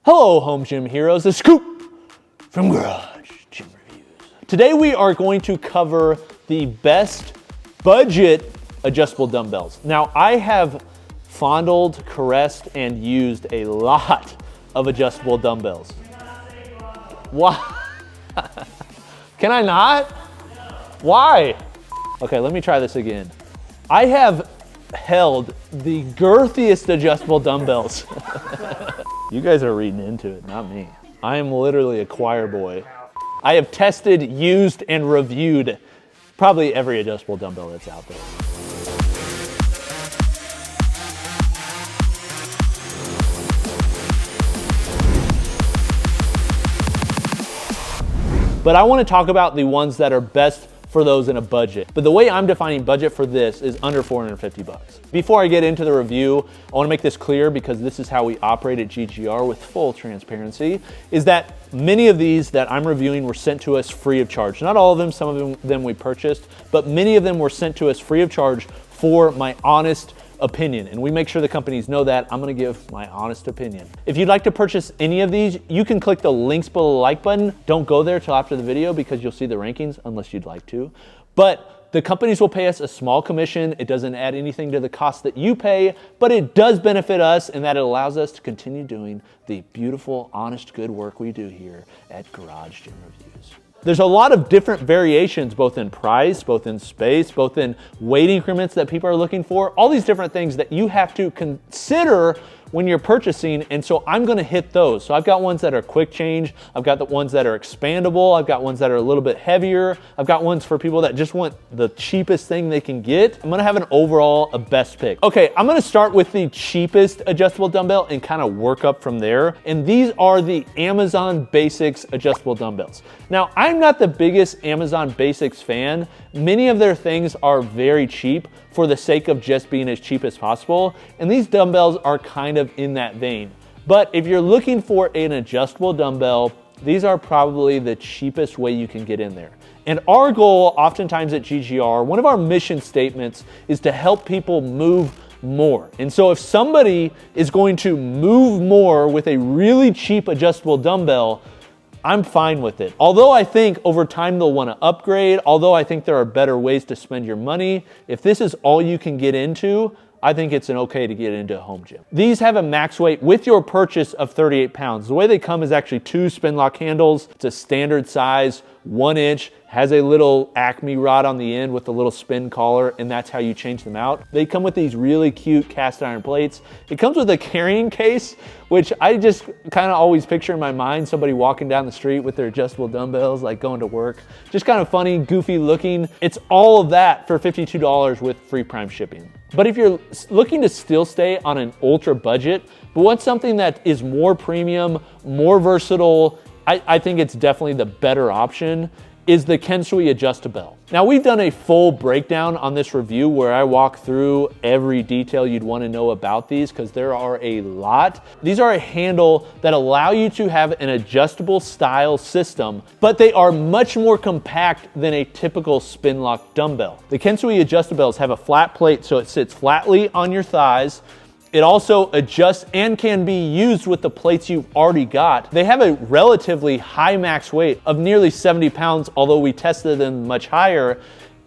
Hello, home gym heroes. This is Coop from Garage Gym Reviews. Today we are going to cover the best budget adjustable dumbbells. Now, I have fondled, caressed, and used a lot of adjustable dumbbells. Why? Can I not? Why? Okay, let me try this again. I have held the girthiest adjustable dumbbells. You guys are reading into it, not me. I am literally a choir boy. I have tested, used, and reviewed probably every adjustable dumbbell that's out there. But I want to talk about the ones that are best for those in a budget. But the way I'm defining budget for this is under 450 bucks. Before I get into the review, I want to make this clear because this is how we operate at GGR with full transparency, is that many of these that I'm reviewing were sent to us free of charge. Not all of them, some of them we purchased, but many of them were sent to us free of charge for my honest opinion. And we make sure the companies know that. I'm gonna give my honest opinion. If you'd like to purchase any of these, you can click the links below the like button. Don't go there till after the video because you'll see the rankings unless you'd like to. But the companies will pay us a small commission. It doesn't add anything to the cost that you pay, but it does benefit us in that it allows us to continue doing the beautiful, honest, good work we do here at Garage Gym Reviews. There's a lot of different variations, both in price, both in space, both in weight increments that people are looking for, all these different things that you have to consider when you're purchasing, and so I'm gonna hit those. So I've got ones that are quick change, I've got the ones that are expandable, I've got ones that are a little bit heavier, I've got ones for people that just want the cheapest thing they can get. I'm gonna have an overall, a best pick. Okay, I'm gonna start with the cheapest adjustable dumbbell and kind of work up from there. And these are the Amazon Basics adjustable dumbbells. Now, I'm not the biggest Amazon Basics fan. Many of their things are very cheap for the sake of just being as cheap as possible. And these dumbbells are kind of in that vein. But if you're looking for an adjustable dumbbell, these are probably the cheapest way you can get in there. And our goal oftentimes at GGR, one of our mission statements is to help people move more. And so if somebody is going to move more with a really cheap adjustable dumbbell, I'm fine with it. Although I think over time they'll want to upgrade, although I think there are better ways to spend your money, if this is all you can get into, I think it's okay to get into a home gym. These have a max weight with your purchase of 38 pounds. The way they come is actually 2 spin lock handles. It's a standard size, 1 inch, has a little Acme rod on the end with a little spin collar, and that's how you change them out. They come with these really cute cast iron plates. It comes with a carrying case, which I just kind of always picture in my mind, somebody walking down the street with their adjustable dumbbells, like going to work. Just kind of funny, goofy looking. It's all of that for $52 with free Prime shipping. But if you're looking to still stay on an ultra budget, but want something that is more premium, more versatile, I think it's definitely the better option, is the Kensui Adjustable. Now, we've done a full breakdown on this review where I walk through every detail you'd want to know about these because there are a lot. These are a handle that allow you to have an adjustable style system, but they are much more compact than a typical spin lock dumbbell. The Kensui Adjustables have a flat plate so it sits flatly on your thighs. It also adjusts and can be used with the plates you've already got. They have a relatively high max weight of nearly 70 pounds, although we tested them much higher,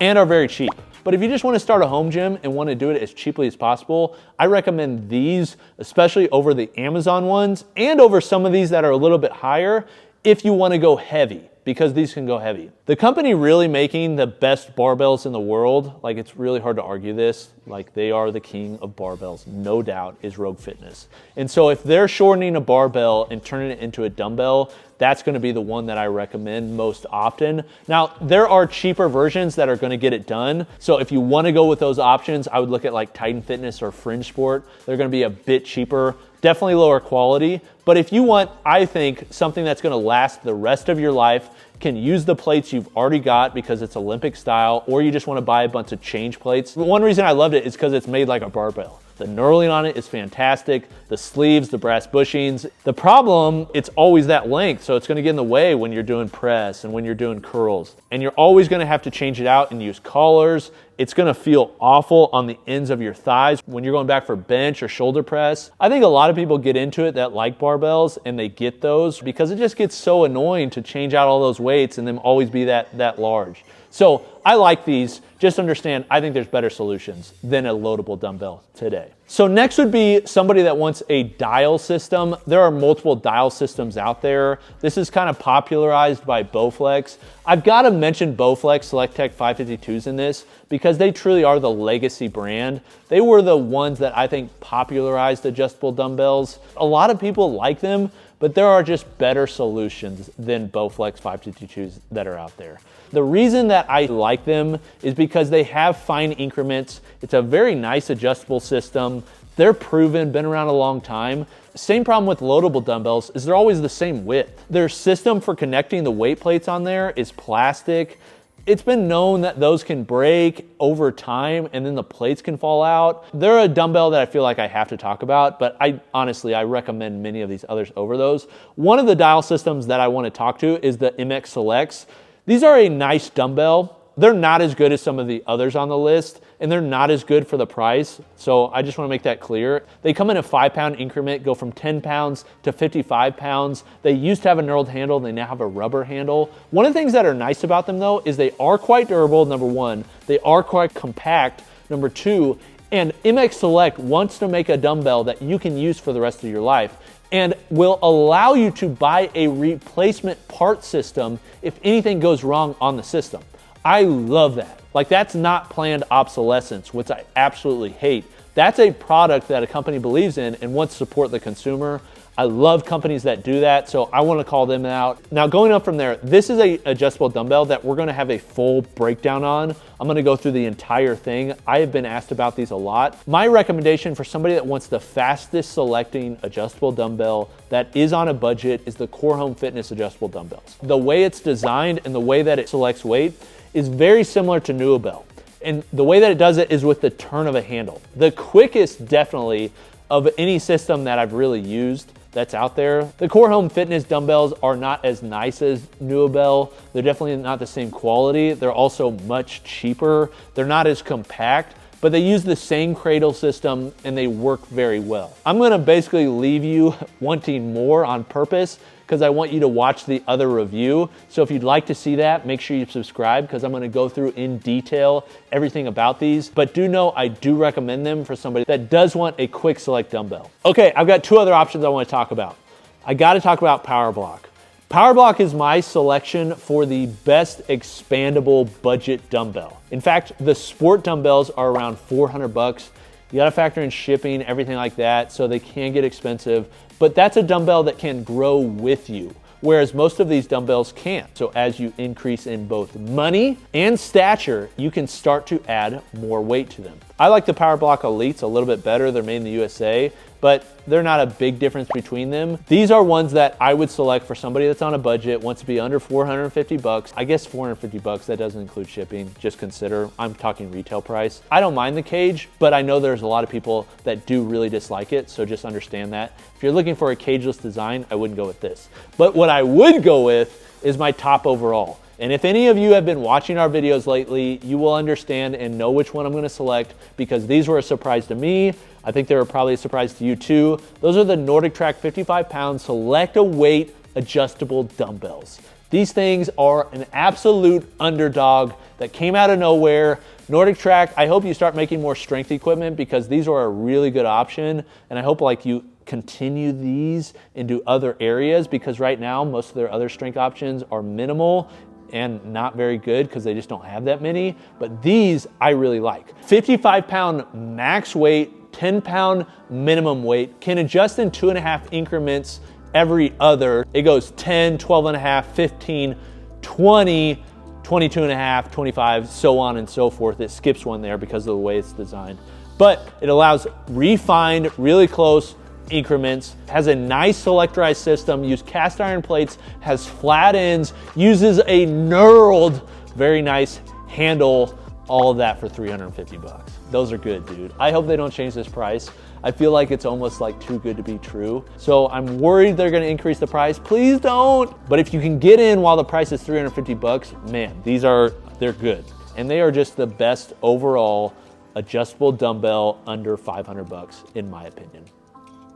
and are very cheap. But if you just want to start a home gym and want to do it as cheaply as possible, I recommend these, especially over the Amazon ones and over some of these that are a little bit higher if you want to go heavy, because these can go heavy. The company really making the best barbells in the world, like it's really hard to argue this, like they are the king of barbells, no doubt, is Rogue Fitness. And so if they're shortening a barbell and turning it into a dumbbell, that's gonna be the one that I recommend most often. Now, there are cheaper versions that are gonna get it done. So if you wanna go with those options, I would look at like Titan Fitness or Fringe Sport. They're gonna be a bit cheaper, definitely lower quality. But if you want, I think, something that's gonna last the rest of your life, can use the plates you've already got because it's Olympic style, or you just wanna buy a bunch of change plates. One reason I loved it is because it's made like a barbell. The knurling on it is fantastic. The sleeves, the brass bushings. The problem, it's always that length, so it's gonna get in the way when you're doing press and when you're doing curls. And you're always gonna have to change it out and use collars It's gonna feel awful on the ends of your thighs when you're going back for bench or shoulder press. I think a lot of people get into it that like barbells and they get those because it just gets so annoying to change out all those weights and them always be that large. So I like these. Just understand, I think there's better solutions than a loadable dumbbell today. So next would be somebody that wants a dial system. There are multiple dial systems out there. This is kind of popularized by Bowflex. I've got to mention Bowflex SelectTech 552s in this because they truly are the legacy brand. They were the ones that I think popularized adjustable dumbbells. A lot of people like them, but there are just better solutions than Bowflex 552s that are out there. The reason that I like them is because they have fine increments. It's a very nice adjustable system. They're proven, been around a long time. Same problem with loadable dumbbells is they're always the same width. Their system for connecting the weight plates on there is plastic. It's been known that those can break over time and then the plates can fall out. They're a dumbbell that I feel like I have to talk about, but honestly, I recommend many of these others over those. One of the dial systems that I want to talk to is the MX Selects. These are a nice dumbbell. They're not as good as some of the others on the list, and they're not as good for the price. So I just want to make that clear. They come in a 5-pound increment, go from 10 pounds to 55 pounds. They used to have a knurled handle, they now have a rubber handle. One of the things that are nice about them though, is they are quite durable, number one. They are quite compact, number two. And MX Select wants to make a dumbbell that you can use for the rest of your life and will allow you to buy a replacement part system if anything goes wrong on the system. I love that. Like, that's not planned obsolescence, which I absolutely hate. That's a product that a company believes in and wants to support the consumer. I love companies that do that, so I want to call them out. Now, going up from there, this is a adjustable dumbbell that we're going to have a full breakdown on. I'm going to go through the entire thing. I have been asked about these a lot. My recommendation for somebody that wants the fastest selecting adjustable dumbbell that is on a budget is the Core Home Fitness adjustable dumbbells. The way it's designed and the way that it selects weight is very similar to Dumbbell. And the way that it does it is with the turn of a handle. The quickest, definitely, of any system that I've really used that's out there. The Core Home Fitness dumbbells are not as nice as Dumbbell. They're definitely not the same quality. They're also much cheaper. They're not as compact, but they use the same cradle system and they work very well. I'm gonna basically leave you wanting more on purpose because I want you to watch the other review. So if you'd like to see that, make sure you subscribe because I'm gonna go through in detail everything about these. But do know I do recommend them for somebody that does want a quick select dumbbell. Okay, I've got two other options I wanna talk about. I gotta talk about Power Block. Power Block is my selection for the best expandable budget dumbbell. In fact, the sport dumbbells are around 400 bucks. You gotta factor in shipping, everything like that, so they can get expensive, but that's a dumbbell that can grow with you, whereas most of these dumbbells can't. So as you increase in both money and stature, you can start to add more weight to them. I like the Power Block Elites a little bit better. They're made in the USA, but they're not a big difference between them. These are ones that I would select for somebody that's on a budget, wants to be under 450 bucks. I guess 450 bucks, that doesn't include shipping. Just consider, I'm talking retail price. I don't mind the cage, but I know there's a lot of people that do really dislike it, so just understand that. If you're looking for a cageless design, I wouldn't go with this. But what I would go with is my top overall. And if any of you have been watching our videos lately, you will understand and know which one I'm gonna select because these were a surprise to me. I think they were probably a surprise to you too. Those are the Nordic Track 55-pound select a weight adjustable dumbbells. These things are an absolute underdog that came out of nowhere. Nordic Track, I hope you start making more strength equipment because these are a really good option. And I hope like you continue these into other areas because right now most of their other strength options are minimal and not very good because they just don't have that many. But these I really like. 55-pound max weight, 10-pound minimum weight, can adjust in 2.5 increments every other. It goes 10, 12.5, 15, 20, 22.5, 25, so on and so forth. It skips one there because of the way it's designed. But it allows refined, really close increments, has a nice selectorized system, use cast iron plates, has flat ends, uses a knurled, very nice handle, all of that for 350 bucks. Those are good, dude. I hope they don't change this price. I feel like it's almost like too good to be true. So I'm worried they're gonna increase the price. Please don't. But if you can get in while the price is 350 bucks, man, they're good. and they are just the best overall adjustable dumbbell under 500 bucks, in my opinion.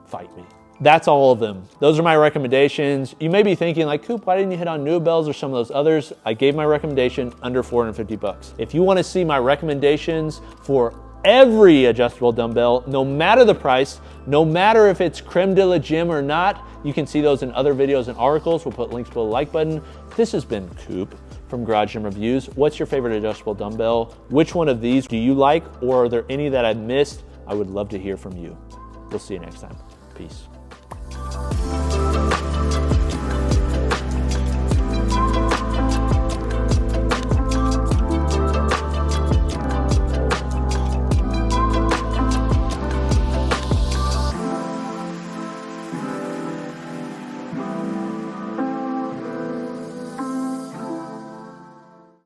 Fight me. That's all of them. Those are my recommendations. You may be thinking like, Coop, why didn't you hit on Dumbbells or some of those others? I gave my recommendation under 450 bucks. If you wanna see my recommendations for every adjustable dumbbell, no matter the price, no matter if it's creme de la gym or not, you can see those in other videos and articles. We'll put links below the like button. This has been Coop from Garage Gym Reviews. What's your favorite adjustable dumbbell? Which one of these do you like, or are there any that I've missed? I would love to hear from you. We'll see you next time. Peace.